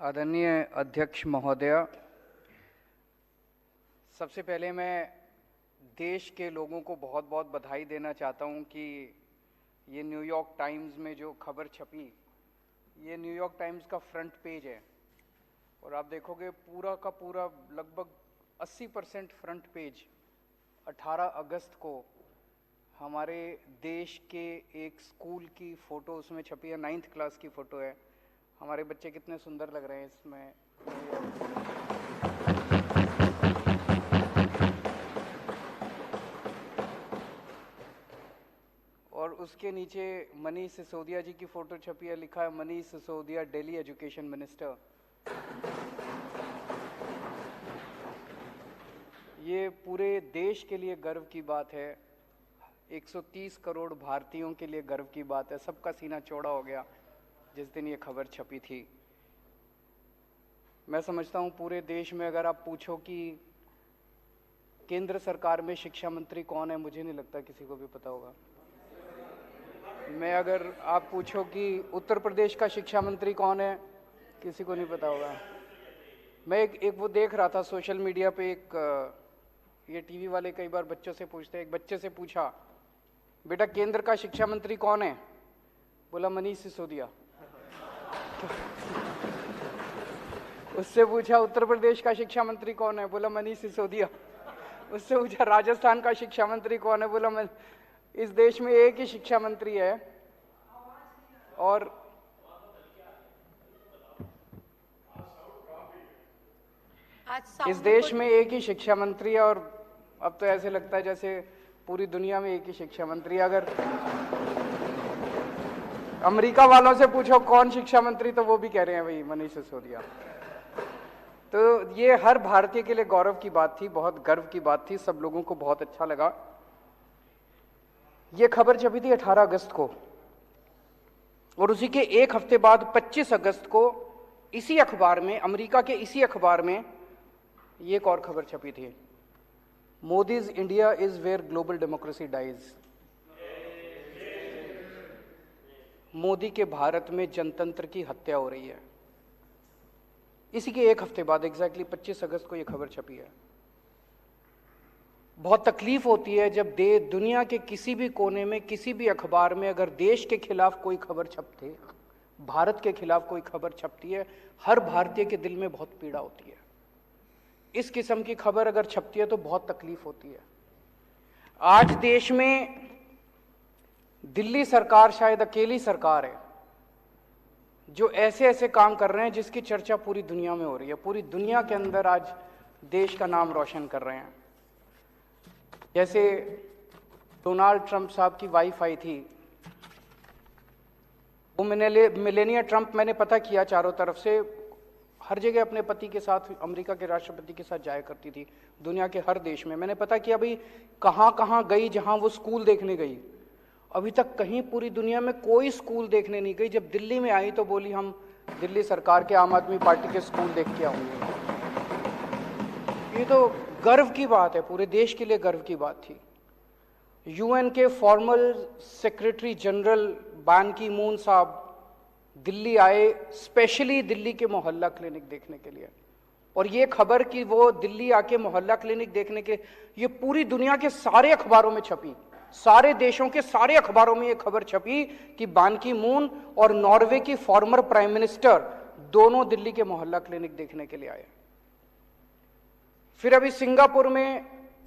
आदरणीय अध्यक्ष महोदय, सबसे पहले मैं देश के लोगों को बहुत बहुत बधाई देना चाहता हूं कि ये न्यूयॉर्क टाइम्स में जो खबर छपी, ये न्यूयॉर्क टाइम्स का फ्रंट पेज है और आप देखोगे पूरा का पूरा लगभग 80% फ्रंट पेज 18 अगस्त को हमारे देश के एक स्कूल की फ़ोटो उसमें छपी है। 9th क्लास की फ़ोटो है। हमारे बच्चे कितने सुंदर लग रहे हैं इसमें। और उसके नीचे मनीष सिसोदिया जी की फ़ोटो छपी है, लिखा है मनीष सिसोदिया दिल्ली एजुकेशन मिनिस्टर। ये पूरे देश के लिए गर्व की बात है, 130 करोड़ भारतीयों के लिए गर्व की बात है। सबका सीना चौड़ा हो गया जिस दिन ये खबर छपी थी। मैं समझता हूँ पूरे देश में अगर आप पूछो कि केंद्र सरकार में शिक्षा मंत्री कौन है, मुझे नहीं लगता किसी को भी पता होगा। मैं अगर आप पूछो कि उत्तर प्रदेश का शिक्षा मंत्री कौन है, किसी को नहीं पता होगा। मैं एक वो देख रहा था सोशल मीडिया पे, ये टीवी वाले कई बार बच्चों से पूछते हैं। एक बच्चे से पूछा, बेटा केंद्र का शिक्षा मंत्री कौन है? बोला मनीष सिसोदिया। उससे पूछा उत्तर प्रदेश का शिक्षा मंत्री कौन है? बोला मनीष सिसोदिया। उससे पूछा राजस्थान का शिक्षा मंत्री कौन है? बोला इस देश में एक ही शिक्षा मंत्री है और इस देश में एक ही शिक्षा मंत्री है। और अब तो ऐसे लगता है जैसे पूरी दुनिया में एक ही शिक्षा मंत्री है। अगर अमेरिका वालों से पूछो कौन शिक्षा मंत्री, तो वो भी कह रहे हैं भाई मनीष सिसोदिया। तो ये हर भारतीय के लिए गौरव की बात थी, बहुत गर्व की बात थी। सब लोगों को बहुत अच्छा लगा। ये खबर छपी थी 18 अगस्त को और उसी के एक हफ्ते बाद 25 अगस्त को इसी अखबार में, अमेरिका के इसी अखबार में ये एक और खबर छपी थी, Modi's India is where global democracy dies. Modi के भारत में जनतंत्र की हत्या हो रही है। इसी के एक हफ्ते बाद एग्जैक्टली 25 अगस्त को यह खबर छपी है। बहुत तकलीफ होती है जब दुनिया के किसी भी कोने में, किसी भी अखबार में अगर देश के खिलाफ कोई खबर छपती है, भारत के खिलाफ कोई खबर छपती है, हर भारतीय के दिल में बहुत पीड़ा होती है। इस किस्म की खबर अगर छपती है तो बहुत तकलीफ होती है। आज देश में दिल्ली सरकार शायद अकेली सरकार है जो ऐसे ऐसे काम कर रहे हैं जिसकी चर्चा पूरी दुनिया में हो रही है। पूरी दुनिया के अंदर आज देश का नाम रोशन कर रहे हैं। जैसे डोनाल्ड ट्रंप साहब की वाइफ आई थी, वो मिलेनिया ट्रंप, मैंने पता किया चारों तरफ से, हर जगह अपने पति के साथ, अमेरिका के राष्ट्रपति के साथ जाया करती थी, दुनिया के हर देश में। मैंने पता किया भाई कहाँ कहाँ गई, जहाँ वो स्कूल देखने गई, अभी तक कहीं पूरी दुनिया में कोई स्कूल देखने नहीं गई। जब दिल्ली में आई तो बोली हम दिल्ली सरकार के, आम आदमी पार्टी के स्कूल देख के आऊंगी। ये तो गर्व की बात है, पूरे देश के लिए गर्व की बात थी। यूएन के फॉर्मल सेक्रेटरी जनरल बान की मून साहब दिल्ली आए, स्पेशली दिल्ली के मोहल्ला क्लिनिक देखने के लिए। और ये खबर कि वो दिल्ली आके मोहल्ला क्लिनिक देखने के, ये पूरी दुनिया के सारे अखबारों में छपी, सारे देशों के सारे अखबारों में ये खबर छपी कि बान की मून और नॉर्वे की फॉर्मर प्राइम मिनिस्टर दोनों दिल्ली के मोहल्ला क्लिनिक देखने के लिए आए। फिर अभी सिंगापुर में,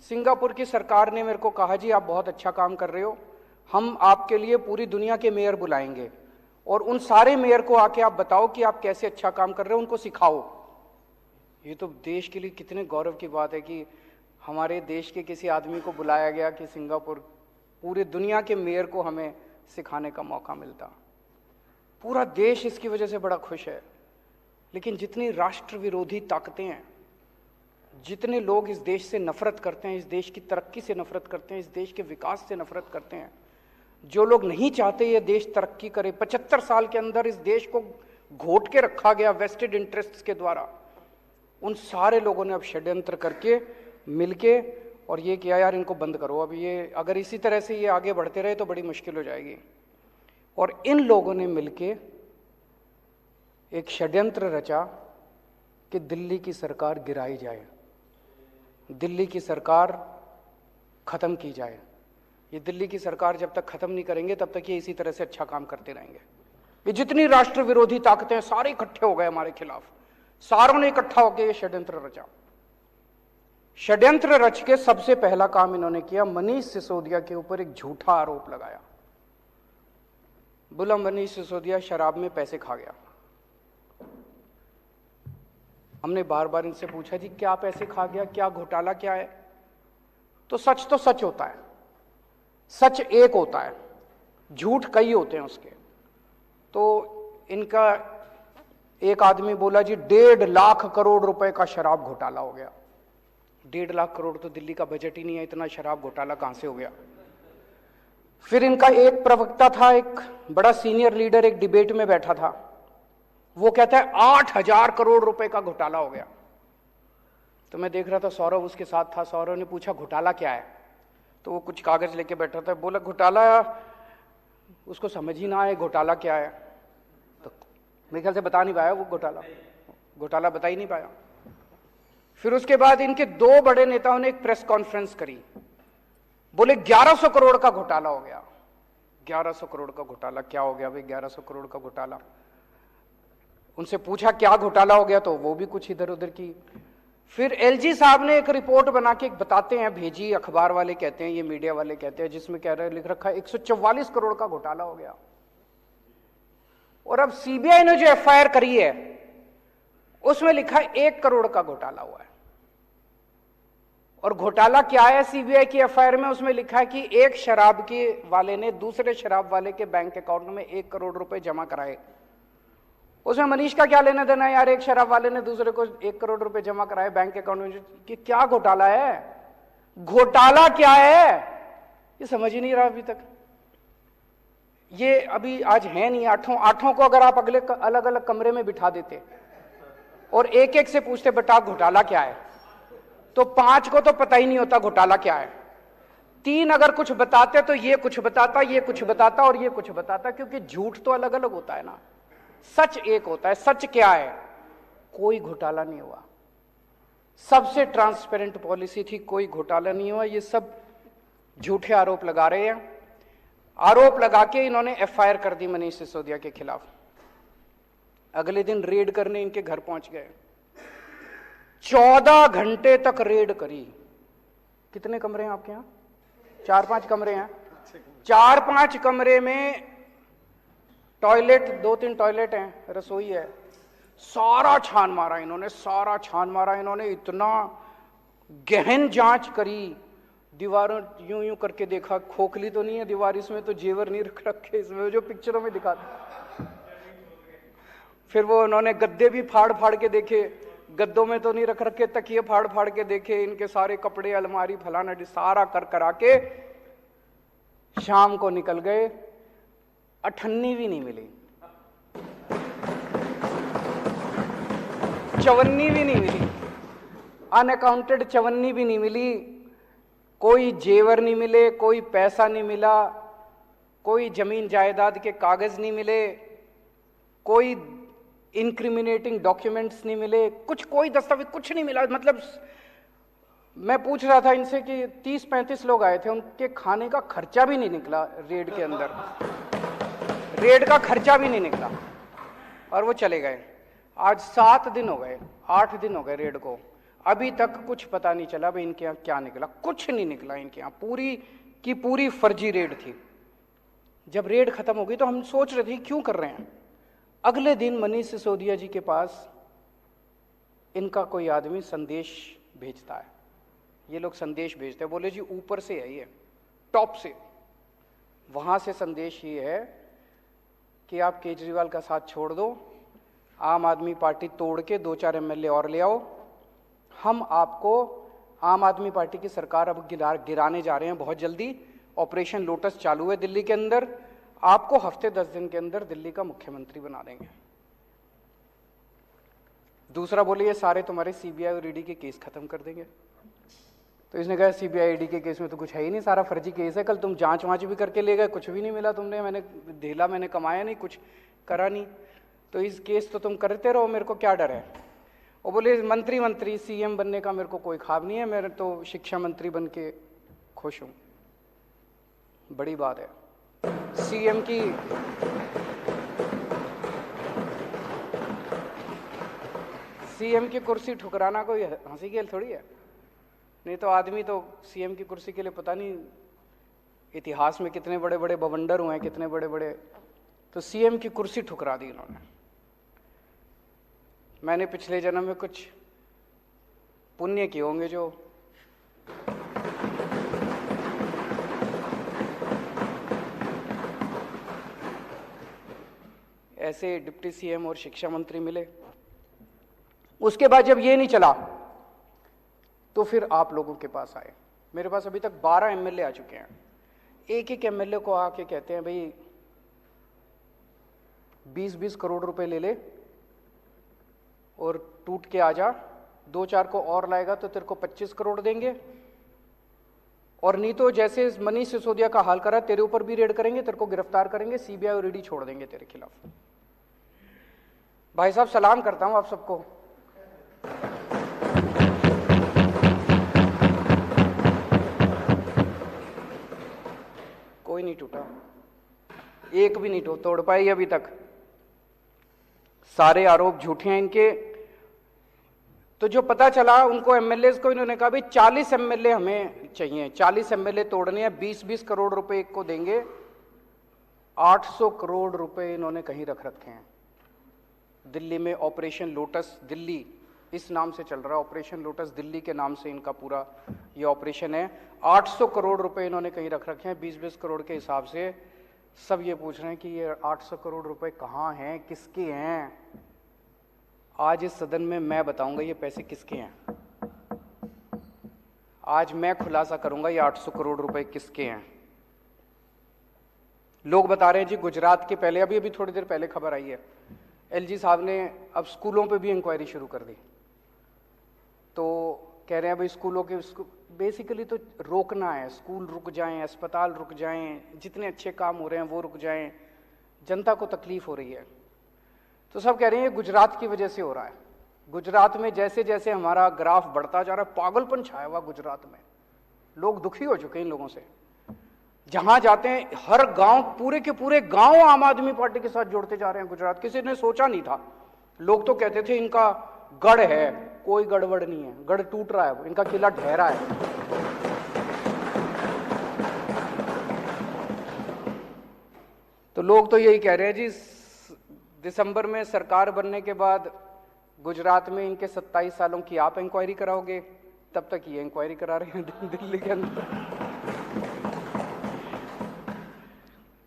सिंगापुर की सरकार ने मेरे को कहा जी आप बहुत अच्छा काम कर रहे हो, हम आपके लिए पूरी दुनिया के मेयर बुलाएंगे और उन सारे मेयर को आके आप बताओ कि आप कैसे अच्छा काम कर रहे हो, उनको सिखाओ। ये तो देश के लिए कितने गौरव की बात है कि हमारे देश के किसी आदमी को बुलाया गया कि सिंगापुर, पूरे दुनिया के मेयर को हमें सिखाने का मौका मिलता। पूरा देश इसकी वजह से बड़ा खुश है। लेकिन जितनी राष्ट्र विरोधी ताकतें हैं, जितने लोग इस देश से नफरत करते हैं, इस देश की तरक्की से नफरत करते हैं, इस देश के विकास से नफरत करते हैं, जो लोग नहीं चाहते ये देश तरक्की करे, 75 साल के अंदर इस देश को घोट के रखा गया वेस्टेड इंटरेस्ट्स के द्वारा, उन सारे लोगों ने अब षड्यंत्र करके मिलके और ये किया यार इनको बंद करो। अब ये अगर इसी तरह से ये आगे बढ़ते रहे तो बड़ी मुश्किल हो जाएगी। और इन लोगों ने मिलके एक षड्यंत्र रचा कि दिल्ली की सरकार गिराई जाए, दिल्ली की सरकार खत्म की जाए। ये दिल्ली की सरकार जब तक खत्म नहीं करेंगे तब तक ये इसी तरह से अच्छा काम करते रहेंगे। ये जितनी राष्ट्र विरोधी ताकतें सारे इकट्ठे हो गए हमारे खिलाफ, सारों ने इकट्ठा होकर ये षड्यंत्र रचा। षड्यंत्र रच के सबसे पहला काम इन्होंने किया, मनीष सिसोदिया के ऊपर एक झूठा आरोप लगाया। बोला मनीष सिसोदिया शराब में पैसे खा गया। हमने बार बार इनसे पूछा जी क्या पैसे खा गया, क्या घोटाला क्या है? तो सच होता है, सच एक होता है, झूठ कई होते हैं उसके। तो इनका एक आदमी बोला जी 1.5 लाख करोड़ रुपए का शराब घोटाला हो गया। 1.5 लाख करोड़ तो दिल्ली का बजट ही नहीं है, इतना शराब घोटाला कहां से हो गया? फिर इनका एक प्रवक्ता था, एक बड़ा सीनियर लीडर, एक डिबेट में बैठा था, वो कहता है 8,000 करोड़ रुपए का घोटाला हो गया। तो मैं देख रहा था, सौरभ उसके साथ था। सौरभ ने पूछा घोटाला क्या है? तो वो कुछ कागज लेके बैठा था, बोला घोटाला, उसको समझ ही ना आए घोटाला क्या है। तो मेरे ख्याल से बता नहीं पाया वो घोटाला बता ही नहीं पाया। फिर उसके बाद इनके 2 बड़े नेताओं ने एक प्रेस कॉन्फ्रेंस करी, बोले 1100 करोड़ का घोटाला हो गया। 1100 करोड़ का घोटाला क्या हो गया भाई? 1100 करोड़ का घोटाला। उनसे पूछा क्या घोटाला हो गया, तो वो भी कुछ इधर उधर की। फिर एलजी साहब ने एक रिपोर्ट बना के बताते हैं, भेजी, अखबार वाले कहते हैं, ये मीडिया वाले कहते हैं, जिसमें कह रहे लिख रखा है 144 करोड़ का घोटाला हो गया। और अब सीबीआई ने जो एफआईआर करी है उसमें लिखा है 1 करोड़ का घोटाला हुआ है। और घोटाला क्या है सीबीआई की एफआईआर में? उसमें लिखा है कि एक शराब के वाले ने दूसरे शराब वाले के बैंक अकाउंट में 1 करोड़ रुपए जमा कराए। उसमें मनीष का क्या लेना देना है यार? एक शराब वाले ने दूसरे को 1 करोड़ रुपए जमा कराए बैंक अकाउंट में, कि क्या घोटाला है? घोटाला क्या है ये समझ ही नहीं रहा अभी तक। ये अभी आज है नहीं, आठों को अगर आप अगले अलग अलग कमरे में बिठा देते और एक एक से पूछते बेटा घोटाला क्या है, तो 5 को तो पता ही नहीं होता घोटाला क्या है। 3 अगर कुछ बताते तो ये कुछ बताता, ये कुछ बताता और ये कुछ बताता, क्योंकि झूठ तो अलग अलग होता है ना, सच एक होता है। सच क्या है? कोई घोटाला नहीं हुआ, सबसे ट्रांसपेरेंट पॉलिसी थी, कोई घोटाला नहीं हुआ। ये सब झूठे आरोप लगा रहे हैं। आरोप लगा के इन्होंने एफआईआर कर दी मनीष सिसोदिया के खिलाफ। अगले दिन रेड करने इनके घर पहुंच गए, 14 घंटे तक रेड करी। कितने कमरे हैं आपके यहां? 4-5 कमरे हैं। 4-5 कमरे में टॉयलेट, 2-3 टॉयलेट हैं, रसोई है। सारा छान मारा इन्होंने, सारा छान मारा इन्होंने। इतना गहन जांच करी, दीवारों यूं यूं करके देखा, खोखली तो नहीं है दीवार, इसमें तो जेवर नहीं रख रखे, इसमें जो पिक्चरों में दिखाते। फिर वो उन्होंने गद्दे भी फाड़ फाड़ के देखे, गद्दों में तो नहीं रख रखे, तकिए फाड़ फाड़ के देखे, इनके सारे कपड़े, अलमारी, फलाना सारा कर करा के शाम को निकल गए। अठन्नी भी नहीं मिली, चवन्नी भी नहीं मिली, अनअकाउंटेड चवन्नी भी नहीं मिली, कोई जेवर नहीं मिले, कोई पैसा नहीं मिला, कोई जमीन जायदाद के कागज नहीं मिले, कोई इंक्रिमिनेटिंग डॉक्यूमेंट्स नहीं मिले, कुछ कोई दस्तावेज कुछ नहीं मिला। मतलब मैं पूछ रहा था इनसे कि 30-35 लोग आए थे, उनके खाने का खर्चा भी नहीं निकला रेड के अंदर, रेड का खर्चा भी नहीं निकला और वो चले गए। आज 7 दिन हो गए, 8 दिन हो गए रेड को, अभी तक कुछ पता नहीं चला भाई इनके यहाँ क्या निकला। कुछ नहीं निकला इनके यहाँ, पूरी की पूरी फर्जी रेड थी। जब रेड खत्म हो गई तो हम सोच रहे थे क्यों कर रहे हैं। अगले दिन मनीष सिसोदिया जी के पास इनका कोई आदमी संदेश भेजता है। ये लोग संदेश भेजते हैं, बोले जी ऊपर से है, ये टॉप से, वहां से संदेश ये है कि आप केजरीवाल का साथ छोड़ दो, आम आदमी पार्टी तोड़ के 2-4 एमएलए और ले आओ, हम आपको आम आदमी पार्टी की सरकार अब गिराने जा रहे हैं बहुत जल्दी। ऑपरेशन लोटस चालू है दिल्ली के अंदर, आपको हफ्ते 10 दिन के अंदर दिल्ली का मुख्यमंत्री बना देंगे। दूसरा बोले ये सारे तुम्हारे सीबीआई और ईडी के केस खत्म कर देंगे। तो इसने कहा सीबीआई ईडी के केस में तो कुछ है ही नहीं, सारा फर्जी केस है, कल तुम जांच वांच भी करके ले गए, कुछ भी नहीं मिला तुमने, मैंने कमाया नहीं, कुछ करा नहीं, तो इस केस तो तुम करते रहो, मेरे को क्या डर है। और बोले मंत्री सीएम बनने का मेरे को कोई ख्वाब नहीं है, मैं तो शिक्षा मंत्री बन के खुश हूं। बड़ी बात है। सीएम की कुर्सी ठुकराना कोई हंसी खेल थोड़ी है। नहीं तो आदमी तो सीएम की कुर्सी के लिए पता नहीं इतिहास में कितने बड़े बड़े बवंडर हुए हैं, कितने बड़े बड़े, तो सीएम की कुर्सी ठुकरा दी इन्होंने। मैंने पिछले जन्म में कुछ पुण्य किए होंगे जो ऐसे डिप्टी सीएम और शिक्षा मंत्री मिले। उसके बाद जब ये नहीं चला तो फिर आप लोगों के पास आए। मेरे पास अभी तक 12 एमएलए आ चुके हैं। एक एक एमएलए को आके कहते हैं भाई 20-20 करोड़ रुपए ले ले और टूट के आ जा, 2-4 को और लाएगा तो तेरे को 25 करोड़ देंगे, और नहीं तो जैसे मनीष सिसोदिया का हाल करा तेरे ऊपर भी रेड करेंगे, तेरे को गिरफ्तार करेंगे, सीबीआई और ईडी छोड़ देंगे तेरे खिलाफ। भाई साहब सलाम करता हूं आप सबको। कोई नहीं टूटा, एक भी नहीं तोड़ पाई अभी तक। सारे आरोप झूठे हैं इनके। तो जो पता चला उनको एमएलए को, इन्होंने कहा भाई 40 एमएलए हमें चाहिए, 40 एमएलए तोड़ने हैं, 20-20 करोड़ रुपए एक को देंगे। 800 करोड़ रुपए इन्होंने कहीं रख रखे हैं दिल्ली में। ऑपरेशन लोटस दिल्ली इस नाम से चल रहा है, ऑपरेशन लोटस दिल्ली के नाम से इनका पूरा ये ऑपरेशन है। 800 करोड़ रुपए इन्होंने कहीं रख रखे हैं 20-20 करोड़ के हिसाब से। सब ये पूछ रहे हैं कि ये 800 करोड़ रुपए कहाँ हैं, किसके हैं। आज इस सदन में मैं बताऊंगा ये पैसे किसके हैं। आज मैं खुलासा करूंगा ये 800 करोड़ रुपए किसके हैं। लोग बता रहे हैं जी गुजरात के, पहले अभी थोड़ी देर पहले खबर आई है, एलजी साहब ने अब स्कूलों पे भी इंक्वायरी शुरू कर दी। तो कह रहे हैं भाई स्कूलों के बेसिकली तो रोकना है, स्कूल रुक जाएं, अस्पताल रुक जाएं, जितने अच्छे काम हो रहे हैं वो रुक जाएं, जनता को तकलीफ हो रही है। तो सब कह रहे हैं ये गुजरात की वजह से हो रहा है। गुजरात में जैसे जैसे हमारा ग्राफ बढ़ता जा रहा है, पागलपन छाया हुआ गुजरात में। लोग दुखी हो चुके हैं इन लोगों से। जहां जाते हैं हर गांव, पूरे के पूरे गांव आम आदमी पार्टी के साथ जोड़ते जा रहे हैं गुजरात। किसी ने सोचा नहीं था। लोग तो कहते थे इनका गढ़ है, कोई गड़बड़ नहीं है, गढ़ टूट रहा है, इनका किला ढह रहा है। तो लोग तो यही कह रहे हैं जी दिसंबर में सरकार बनने के बाद गुजरात में इनके 27 सालों की आप इंक्वायरी कराओगे, तब तक ये इंक्वायरी करा रहे हैं दिल्ली के अंदर।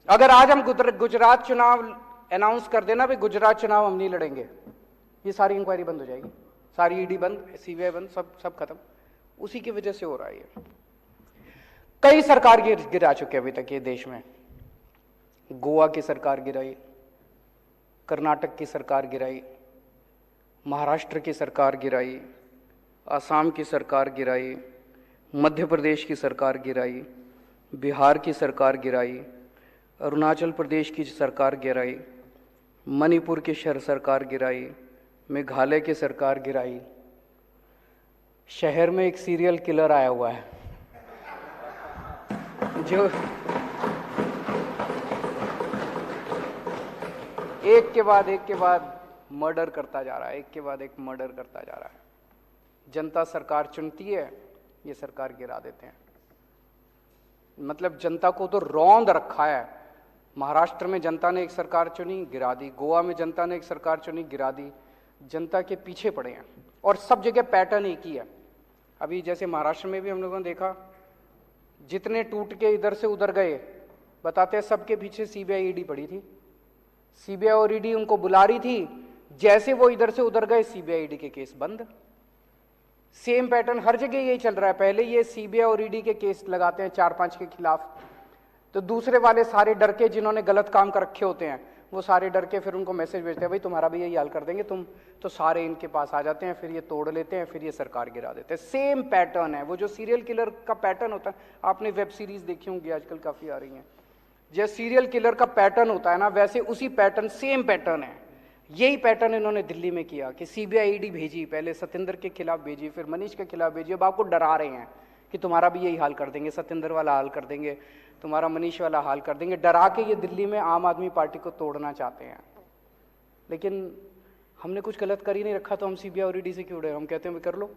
अगर आज हम गुजरात चुनाव अनाउंस कर देना भाई गुजरात चुनाव हम नहीं लड़ेंगे, ये सारी इंक्वायरी बंद हो जाएगी, सारी ईडी बंद, सीबीआई बंद, सब खत्म। उसी की वजह से हो रहा है ये। कई सरकार गिरा चुके अभी तक ये देश में। गोवा की सरकार गिराई, कर्नाटक की सरकार गिराई, महाराष्ट्र की सरकार गिराई, असम की सरकार गिराई, मध्य प्रदेश की सरकार गिराई, बिहार की सरकार गिराई, अरुणाचल प्रदेश की सरकार गिराई, मणिपुर की सरकार गिराई, मेघालय की सरकार गिराई। शहर में एक सीरियल किलर आया हुआ है जो एक के बाद मर्डर करता जा रहा है, एक के बाद एक मर्डर करता जा रहा है। जनता सरकार चुनती है, ये सरकार गिरा देते हैं। मतलब जनता को तो रौंद रखा है। महाराष्ट्र में जनता ने एक सरकार चुनी, गिरा दी। गोवा में जनता ने एक सरकार चुनी, गिरा दी। जनता के पीछे पड़े हैं और सब जगह पैटर्न एक ही है। अभी जैसे महाराष्ट्र में भी हम लोगों ने देखा, जितने टूट के इधर से उधर गए, बताते हैं सबके पीछे सीबीआई ईडी पड़ी थी। सीबीआई और ईडी उनको बुला रही थी, जैसे वो इधर से उधर गए सीबीआई ईडी के केस बंद। सेम पैटर्न हर जगह यही चल रहा है। पहले ये सीबीआई और ईडी के केस लगाते हैं 4-5 के खिलाफ, तो दूसरे वाले सारे डर के, जिन्होंने गलत काम कर रखे होते हैं, वो सारे डर के फिर उनको मैसेज भेजते हैं भाई तुम्हारा भी यही हाल कर देंगे तुम, तो सारे इनके पास आ जाते हैं, फिर ये तोड़ लेते हैं, फिर ये सरकार गिरा देते हैं। सेम पैटर्न है। वो जो सीरियल किलर का पैटर्न होता है, आपने वेब सीरीज देखी होंगी आजकल काफी आ रही हैं, जैसे सीरियल किलर का पैटर्न होता है ना, वैसे उसी पैटर्न, सेम पैटर्न है। यही पैटर्न इन्होंने दिल्ली में किया कि सीबीआई ईडी भेजी, पहले सत्येंद्र के खिलाफ भेजी, फिर मनीष के खिलाफ भेजी। अब आपको डरा रहे हैं कि तुम्हारा भी यही हाल कर देंगे, सत्येंद्र वाला हाल कर देंगे, तुम्हारा मनीष वाला हाल कर देंगे। डरा के ये दिल्ली में आम आदमी पार्टी को तोड़ना चाहते हैं। लेकिन हमने कुछ गलत कर ही नहीं रखा, तो हम सीबीआई और ईडी से क्यों डरे? हम कहते हैं कर लो,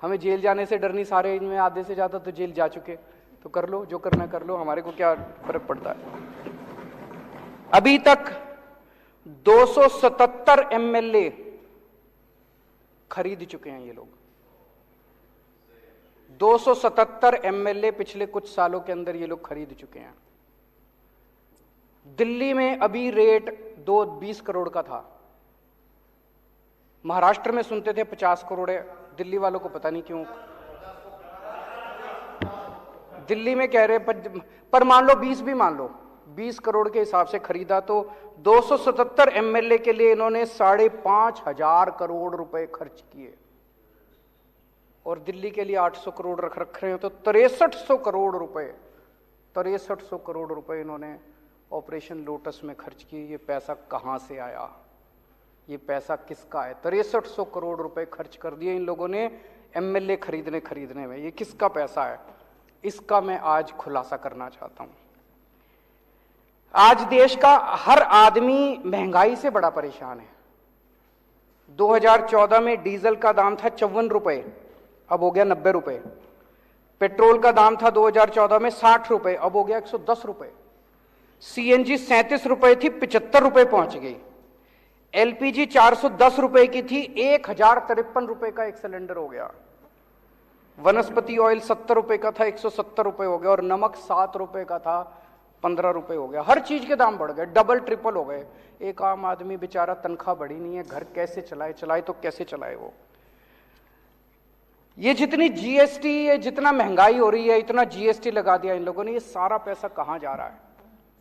हमें जेल जाने से डर नहीं, सारे इनमें आधे से ज़्यादा तो जेल जा चुके, तो कर लो, जो करना कर लो, हमारे को क्या फर्क पड़ता है। अभी तक 277 एमएलए खरीद चुके हैं ये लोग। 277 एमएलए पिछले कुछ सालों के अंदर ये लोग खरीद चुके हैं। दिल्ली में अभी रेट 20 करोड़ का था, महाराष्ट्र में सुनते थे 50 करोड़ है, दिल्ली वालों को पता नहीं क्यों दिल्ली में कह रहे, पर मान लो 20 भी मान लो, 20 करोड़ के हिसाब से खरीदा तो 277 एमएलए के लिए इन्होंने 5,500 करोड़ रुपए खर्च किए, और दिल्ली के लिए 800 करोड़ रख रहे हैं, तो 6300 करोड़ रुपए 6300 करोड़ रुपए इन्होंने ऑपरेशन लोटस में खर्च किए। ये पैसा कहां से आया? ये पैसा किसका है? 6300 करोड़ रुपए खर्च कर दिए इन लोगों ने एमएलए खरीदने में। ये किसका पैसा है? इसका मैं आज खुलासा करना चाहता हूं। आज देश का हर आदमी महंगाई से बड़ा परेशान है। 2014 में डीजल का दाम था 54 रुपए, अब हो गया 90 रुपए। पेट्रोल का दाम था 2014 में 60 रुपए, अब हो गया 110 रुपए। सीएनजी 37 रुपए थी, 75 रुपए पहुंच गई। एलपीजी 410 रुपए की थी, 1053 रुपए का एक सिलेंडर हो गया। वनस्पति ऑयल 70 रुपए का था, 170 रुपए हो गया। और नमक 7 रुपए का था, 15 रुपए हो गया। हर चीज के दाम बढ़ गए, डबल ट्रिपल हो गए। एक आम आदमी बेचारा, तनख्वाह बढ़ी नहीं है, घर कैसे चलाए तो कैसे चलाए वो? ये जितनी जीएसटी, ये जितना महंगाई हो रही है, इतना जीएसटी लगा दिया इन लोगों ने। ये सारा पैसा कहां जा रहा है?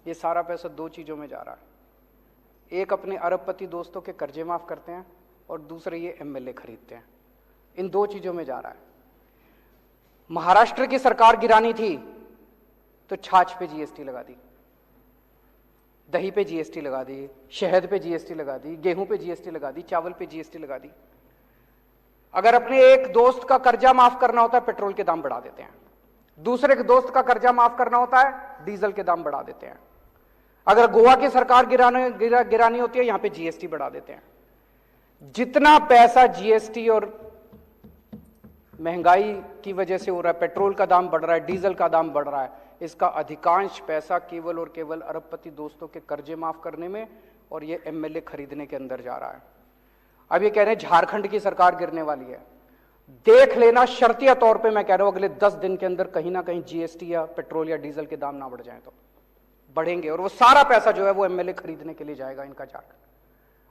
ये सारा पैसा दो चीजों में जा रहा है। एक, अपने अरबपति दोस्तों के कर्जे माफ करते हैं, और दूसरे ये एमएलए खरीदते हैं। इन दो चीजों में जा रहा है। महाराष्ट्र की सरकार गिरानी थी तो छाछ पे जीएसटी लगा दी, दही पे जीएसटी लगा दी, शहद पे जीएसटी लगा दी, गेहूं पे जीएसटी लगा दी, चावल पे जीएसटी लगा दी। अगर अपने एक दोस्त का कर्जा माफ करना होता है, पेट्रोल के दाम बढ़ा देते हैं। दूसरे के दोस्त का कर्जा माफ करना होता है, डीजल के दाम बढ़ा देते हैं। अगर गोवा की सरकार गिरानी होती है, यहां पे जीएसटी बढ़ा देते हैं। जितना पैसा जीएसटी और महंगाई की वजह से हो रहा है, पेट्रोल का दाम बढ़ रहा है, डीजल का दाम बढ़ रहा है, इसका अधिकांश पैसा केवल और केवल अरबपति दोस्तों के कर्जे माफ करने में और ये एमएलए खरीदने के अंदर जा रहा है। अब ये कह रहे हैं झारखंड की सरकार गिरने वाली है। देख लेना, शर्तिया तौर पे मैं कह रहा हूं, अगले 10 दिन के अंदर कहीं ना कहीं जीएसटी या पेट्रोल या डीजल के दाम ना बढ़ जाए तो बढ़ेंगे, और वो सारा पैसा जो है वो एमएलए खरीदने के लिए जाएगा इनका झारखंड।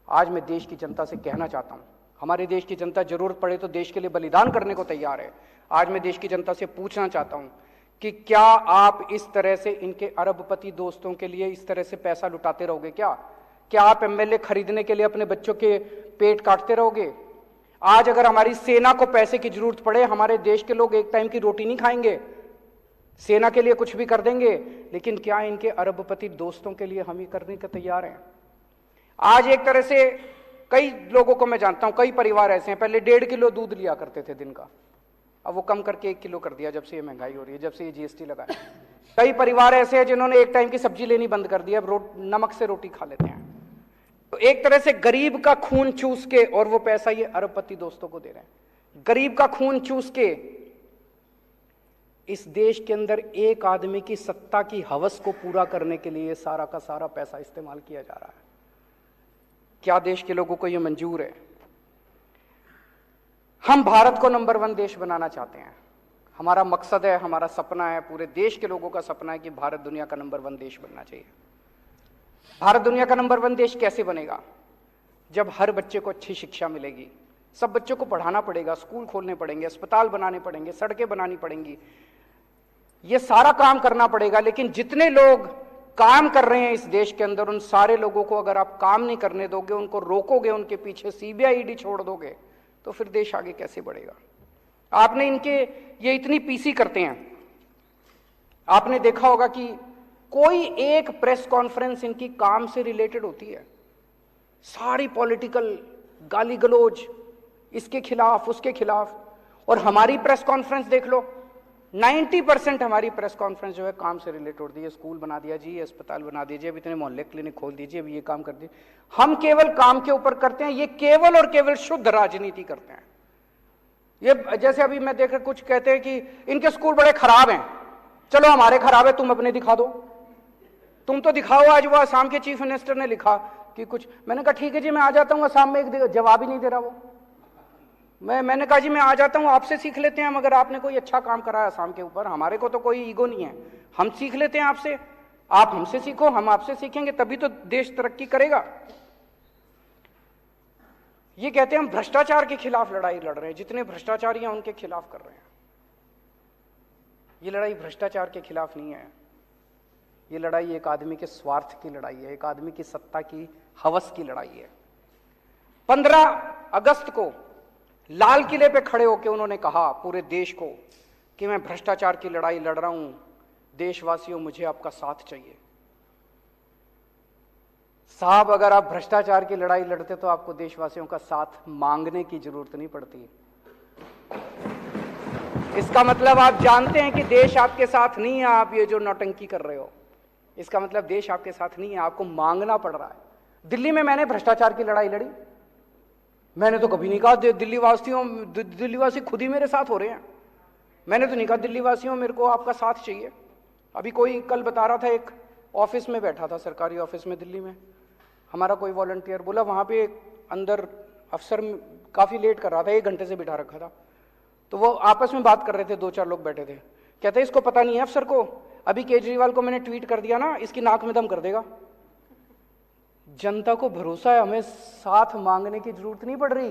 आज मैं देश की जनता से कहना चाहता हूं, हमारे देश की जनता जरूरत पड़े तो देश के लिए बलिदान करने को तैयार है। आज मैं देश की जनता से पूछना चाहता हूं कि क्या आप इस तरह से इनके अरबपति दोस्तों के लिए इस तरह से पैसा लुटाते रहोगे? क्या आप एमएलए खरीदने के लिए अपने बच्चों के पेट काटते रहोगे? आज अगर हमारी सेना को पैसे की जरूरत पड़े, हमारे देश के लोग एक टाइम की रोटी नहीं खाएंगे, सेना के लिए कुछ भी कर देंगे, लेकिन क्या इनके अरबपति दोस्तों के लिए हम ये करने को तैयार हैं? आज एक तरह से कई लोगों को मैं जानता हूं, कई परिवार ऐसे हैं, पहले 1.5 किलो दूध लिया करते थे दिन का, अब वो कम करके 1 किलो कर दिया जब से ये महंगाई हो रही है, जब से ये जीएसटी लगा है। कई परिवार ऐसे हैं जिन्होंने एक टाइम की सब्जी लेनी बंद कर दी, अब नमक से रोटी खा लेते हैं। तो एक तरह से गरीब का खून चूस के, और वो पैसा ये अरबपति दोस्तों को दे रहे हैं। गरीब का खून चूस के इस देश के अंदर एक आदमी की सत्ता की हवस को पूरा करने के लिए सारा का सारा पैसा इस्तेमाल किया जा रहा है। क्या देश के लोगों को यह मंजूर है? हम भारत को नंबर 1 देश बनाना चाहते हैं। हमारा मकसद है, हमारा सपना है, पूरे देश के लोगों का सपना है कि भारत दुनिया का नंबर 1 देश बनना चाहिए। भारत दुनिया का नंबर 1 देश कैसे बनेगा? जब हर बच्चे को अच्छी शिक्षा मिलेगी। सब बच्चों को पढ़ाना पड़ेगा, स्कूल खोलने पड़ेंगे, अस्पताल बनाने पड़ेंगे, सड़कें बनानी पड़ेंगी, ये सारा काम करना पड़ेगा। लेकिन जितने लोग काम कर रहे हैं इस देश के अंदर, उन सारे लोगों को अगर आप काम नहीं करने दोगे, उनको रोकोगे, उनके पीछे सीबीआई ईडी छोड़ दोगे, तो फिर देश आगे कैसे बढ़ेगा? आपने इनके ये इतनी पीसी करते हैं, आपने देखा होगा कि कोई एक प्रेस कॉन्फ्रेंस इनकी काम से रिलेटेड होती है? सारी पॉलिटिकल गाली गलौज, इसके खिलाफ उसके खिलाफ। और हमारी प्रेस कॉन्फ्रेंस देख लो, 90% हमारी प्रेस कॉन्फ्रेंस जो है काम से रिलेटेड होती है। स्कूल बना दिया जी, अस्पताल बना दीजिए, अब इतने मोहल्ले क्लिनिक खोल दीजिए, अब ये काम कर दीजिए। हम केवल काम के ऊपर करते हैं, ये केवल और केवल शुद्ध राजनीति करते हैं। ये जैसे अभी मैं देख रहा, कुछ कहते हैं कि इनके स्कूल बड़े खराब हैं, चलो हमारे खराब है, तुम अपने दिखा दो, तुम तो दिखाओ। आज वो असम के चीफ मिनिस्टर ने लिखा कि कुछ, मैंने कहा ठीक है जी मैं आ जाता हूं असम में, एक जवाब ही नहीं दे रहा वो। मैंने कहा जी मैं आ जाता हूं, आपसे सीख लेते हैं, मगर आपने कोई अच्छा काम करा है असम के ऊपर, हमारे को तो कोई ईगो नहीं है, हम सीख लेते हैं आपसे, आप हमसे सीखो, हम आपसे सीखेंगे, तभी तो देश तरक्की करेगा। ये कहते हैं हम भ्रष्टाचार के खिलाफ लड़ाई लड़ रहे हैं, जितने भ्रष्टाचारी हैं उनके खिलाफ कर रहे हैं। ये लड़ाई भ्रष्टाचार के खिलाफ नहीं है, ये लड़ाई एक आदमी के स्वार्थ की लड़ाई है, एक आदमी की सत्ता की हवस की लड़ाई है। 15 अगस्त को लाल किले पे खड़े होकर उन्होंने कहा पूरे देश को कि मैं भ्रष्टाचार की लड़ाई लड़ रहा हूं, देशवासियों मुझे आपका साथ चाहिए। साहब अगर आप भ्रष्टाचार की लड़ाई लड़ते तो आपको देशवासियों का साथ मांगने की जरूरत नहीं पड़ती। इसका मतलब आप जानते हैं कि देश आपके साथ नहीं है, आप ये जो नौटंकी कर रहे हो, इसका मतलब देश आपके साथ नहीं है, आपको मांगना पड़ रहा है। दिल्ली में मैंने भ्रष्टाचार की लड़ाई लड़ी, मैंने तो कभी नहीं कहा दिल्लीवासी खुद ही मेरे साथ हो रहे हैं, मैंने तो नहीं कहा दिल्लीवासियों मेरे को आपका साथ चाहिए। अभी कोई कल बता रहा था, एक ऑफिस में बैठा था, सरकारी ऑफिस में दिल्ली में, हमारा कोई वॉलंटियर बोला वहां पे अंदर अफसर काफी लेट कर रहा था, 1 घंटे से बिठा रखा था, तो वो आपस में बात कर रहे थे, 2-4 लोग बैठे थे। कहते इसको पता नहीं है अफसर को, अभी केजरीवाल को मैंने ट्वीट कर दिया ना, इसकी नाक में दम कर देगा। जनता को भरोसा है, हमें साथ मांगने की जरूरत नहीं पड़ रही।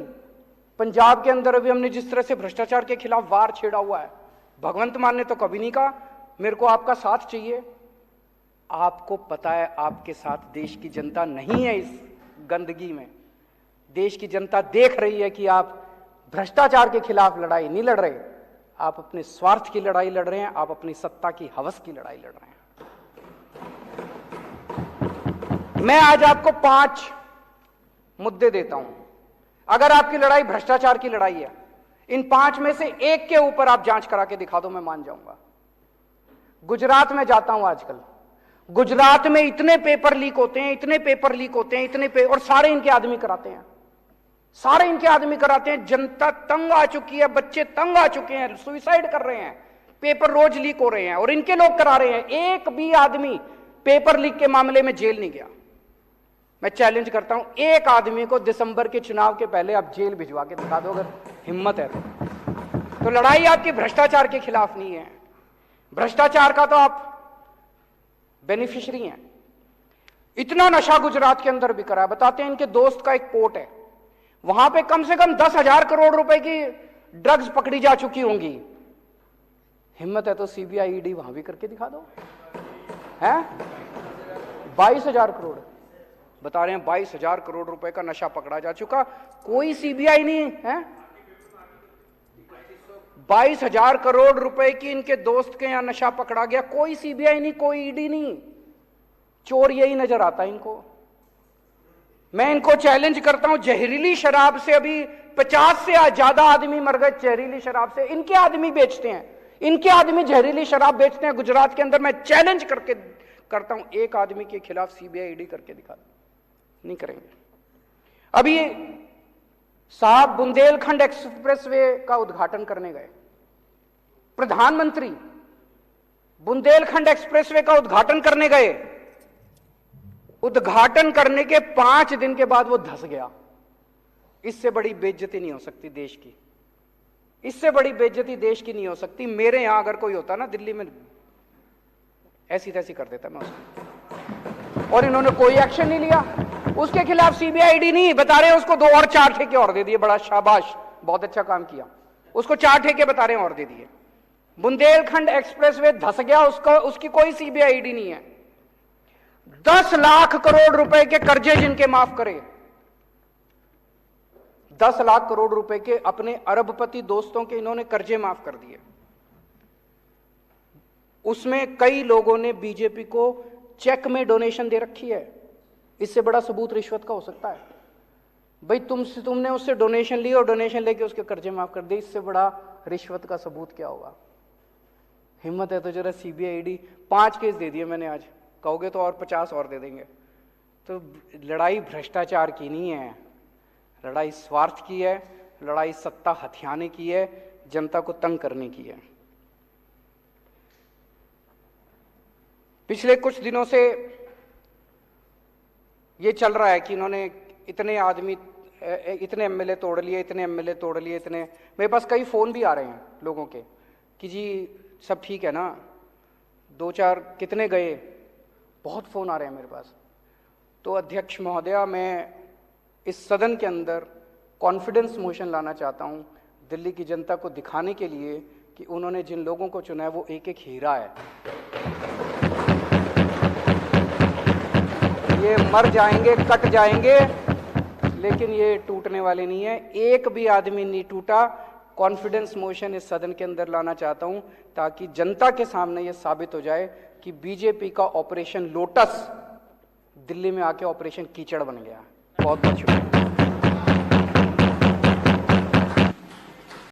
पंजाब के अंदर अभी हमने जिस तरह से भ्रष्टाचार के खिलाफ वार छेड़ा हुआ है, भगवंत मान ने तो कभी नहीं कहा मेरे को आपका साथ चाहिए। आपको पता है आपके साथ देश की जनता नहीं है। इस गंदगी में देश की जनता देख रही है कि आप भ्रष्टाचार के खिलाफ लड़ाई नहीं लड़ रहे, आप अपने स्वार्थ की लड़ाई लड़ रहे हैं, आप अपनी सत्ता की हवस की लड़ाई लड़ रहे हैं। मैं आज आपको 5 मुद्दे देता हूं। अगर आपकी लड़ाई भ्रष्टाचार की लड़ाई है, इन 5 में से एक के ऊपर आप जांच करा के दिखा दो, मैं मान जाऊंगा। गुजरात में जाता हूं आजकल, गुजरात में इतने पेपर लीक होते हैं, इतने पेपर लीक होते हैं, और सारे इनके आदमी कराते हैं, सारे इनके आदमी कराते हैं। जनता तंग आ चुकी है, बच्चे तंग आ चुके हैं, सुसाइड कर रहे हैं, पेपर रोज लीक हो रहे हैं और इनके लोग करा रहे हैं। एक भी आदमी पेपर लीक के मामले में जेल नहीं गया। मैं चैलेंज करता हूं, एक आदमी को दिसंबर के चुनाव के पहले आप जेल भिजवा के दिखा दो, अगर हिम्मत है तो लड़ाई आपकी भ्रष्टाचार के खिलाफ नहीं है, भ्रष्टाचार का तो आप बेनिफिशियरी हैं। इतना नशा गुजरात के अंदर बिक रहा है। बताते हैं इनके दोस्त का एक पोर्ट है, वहां पे कम से कम 10,000 करोड़ रुपए की ड्रग्स पकड़ी जा चुकी होंगी। हिम्मत है तो सीबीआई ईडी वहां भी करके दिखा दो। हैं 22,000 करोड़ बता रहे हैं, 22,000 करोड़ रुपए का नशा पकड़ा जा चुका, कोई सीबीआई नहीं है। 22,000 करोड़ रुपए की इनके दोस्त के यहां नशा पकड़ा गया, कोई सीबीआई नहीं, कोई ईडी नहीं। चोर यही नजर आता है इनको। मैं इनको चैलेंज करता हूं, जहरीली शराब से अभी 50 से ज्यादा आदमी मर गए जहरीली शराब से। इनके आदमी बेचते हैं, इनके आदमी जहरीली शराब बेचते हैं गुजरात के अंदर। मैं चैलेंज करके करता हूं, एक आदमी के खिलाफ सीबीआई ईडी करके दिखा दो, नहीं करेंगे। अभी साहब बुंदेलखंड एक्सप्रेसवे का उद्घाटन करने गए, प्रधानमंत्री बुंदेलखंड एक्सप्रेसवे का उद्घाटन करने गए, उद्घाटन करने के 5 दिन के बाद वो धंस गया। इससे बड़ी बेइज्जती नहीं हो सकती देश की, इससे बड़ी बेइज्जती देश की नहीं हो सकती। मेरे यहां अगर कोई होता ना दिल्ली में, ऐसी तैसी कर देता मैं उसको, और इन्होंने कोई एक्शन नहीं लिया। उसके खिलाफ सीबीआई ईडी नहीं, बता रहे हैं उसको 2 और 4 ठेके और दे दिए, बड़ा शाबाश, बहुत अच्छा काम किया। उसको 4 ठेके बता रहे हैं और दे दिए। बुंदेलखंड एक्सप्रेसवे धंस गया, उसकी कोई सीबीआई ईडी नहीं है। 10 लाख करोड़ रुपए के कर्जे जिनके माफ करे, 10 लाख करोड़ रुपए के अपने अरबपति दोस्तों के इन्होंने कर्जे माफ कर दिए। उसमें कई लोगों ने बीजेपी को चेक में डोनेशन दे रखी है। इससे बड़ा सबूत रिश्वत का हो सकता है? भाई तुमने उससे डोनेशन ली और डोनेशन लेके उसके कर्जे माफ कर दिए, इससे बड़ा रिश्वत का सबूत क्या होगा? हिम्मत है तो जरा सीबीआई ईडी 5 केस दे दिए मैंने आज, कहोगे तो और 50 और दे देंगे। तो लड़ाई भ्रष्टाचार की नहीं है, लड़ाई स्वार्थ की है, लड़ाई सत्ता हथियाने की है, जनता को तंग करने की है। पिछले कुछ दिनों से ये चल रहा है कि इन्होंने इतने आदमी, इतने एमएलए तोड़ लिए, इतने एमएलए तोड़ लिए, इतने, मेरे पास कई फोन भी आ रहे हैं लोगों के कि जी सब ठीक है ना, 2-4 कितने गए, बहुत फोन आ रहे हैं मेरे पास। तो अध्यक्ष महोदया, मैं इस सदन के अंदर कॉन्फिडेंस मोशन लाना चाहता हूं दिल्ली की जनता को दिखाने के लिए कि उन्होंने जिन लोगों को चुना है वो एक एक हीरा है। ये मर जाएंगे, कट जाएंगे, लेकिन ये टूटने वाले नहीं है, एक भी आदमी नहीं टूटा। कॉन्फिडेंस मोशन इस सदन के अंदर लाना चाहता हूं ताकि जनता के सामने ये साबित हो जाए कि बीजेपी का ऑपरेशन लोटस दिल्ली में आके ऑपरेशन कीचड़ बन गया। बहुत बहुत शुक्रिया।